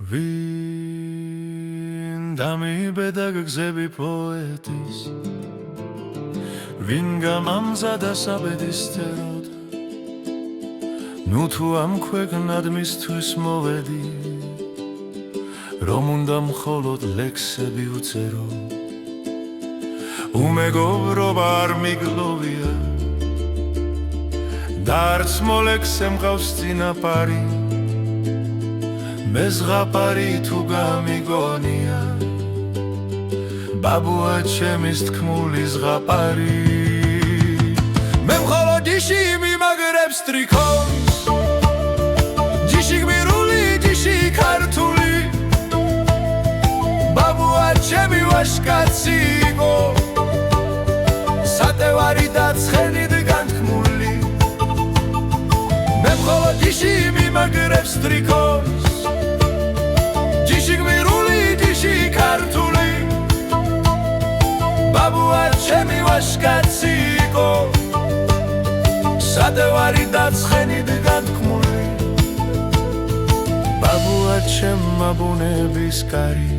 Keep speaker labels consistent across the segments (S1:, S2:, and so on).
S1: ვინ დამიბედა გგზები პოეტის ვინ გამამზადა საბედისწეროდ ნუ თუ ამ ქვეყნად მისთვის მოვედი რომ უნდა მხოლოდ ლექსები უწერო უმეგობრობა არ მიგლოვია და არც მოლექსე მყავს წინაპარი მე ზღაპარი თუ გამიგონია ბაბუა ჩემის თქმული ზღაპარი მე მხოლოდ ჯიში მიმაგრებს ტრიკოს ჯიში გმირული ჯიში ქართული ბაბუა ჩემი ვაშკაცი იყო სატევარი და ცხენით განთქმული მე მხოლოდ ჯიში მიმაგრებს ტრიკოს ჯიში გმირული ჯიში ქართული ბაბუა ჩემი ვაშკაცი იყო სატევარი და ცხენით განთქმული ბაბუა ჩემმა ბუნების კარი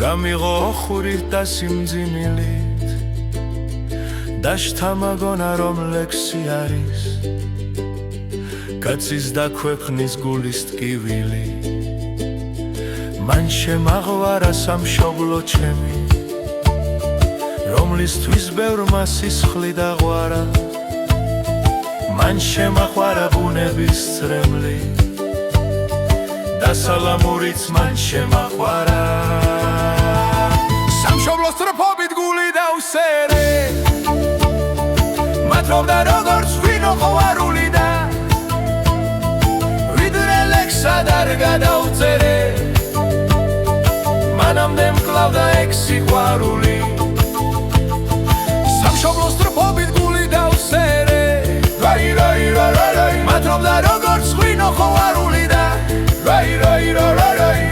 S1: გამიღო ხურით და სიმძიმილით და შთამაგონა რომ ლექსი არის კაცის და ქვეყნის გულის ტკივილი მან შემაღვარა სამშობლო ჩემი რომლისთვის ბევრმა სისხლი დაღვარა მან შემახვარა ბუნების წრემლი და სალამურიც მან შემახვარა სამშობლოს სტროფობით გული დავსერე მათრობდა როგორც ვინო ხოვარული და ვიდრე ლექსად არ გადავწერე მანამდე მკლავდა ეგ სიყვარული სამშობლოს სტროფობით გული დავსერე მათრობდა როგორც ვინო ხოვარული და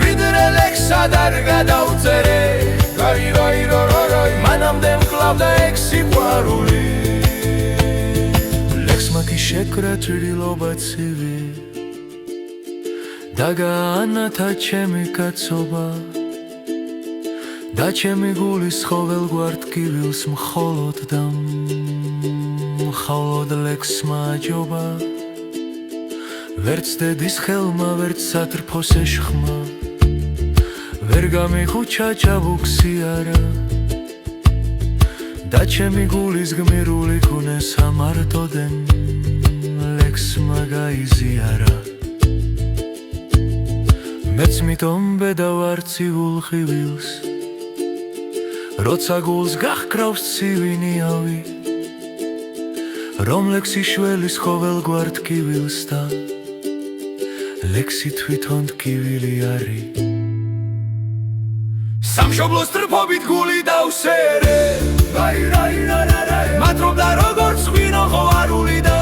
S1: ვიდრე ლექსად არ გადავწერე მანამდე მკლავდა ეგ სიყვარული ლექსმა კი შეკრა თბილობა ცივი და გაანათა ჩემი კაცობა და ჩემი გულის ხოველგვარ ტკივილს მხოლოდ და მხოლოდ ლექსმა აჯობა ვერც დედის ხელმა ვერც სატრფოს ეშხმა ვერ გამიხუჩა ჭაბუქსი არა და ჩემი გულის გმირული ქუნეს ამარტოდენ ლექსმა გაიზიარა მეც მიტომბე და ვარციულ ხივილს როცა გულს გახკრავს ცივინიავი რომ ლექსი შველის ხოველგვარ ტკივილს და ლექსი თვითონ ტკივილი არის სამშობლოს სტროფობით გული დავსერე მათრობდა როგორც ვინო ხოვარული და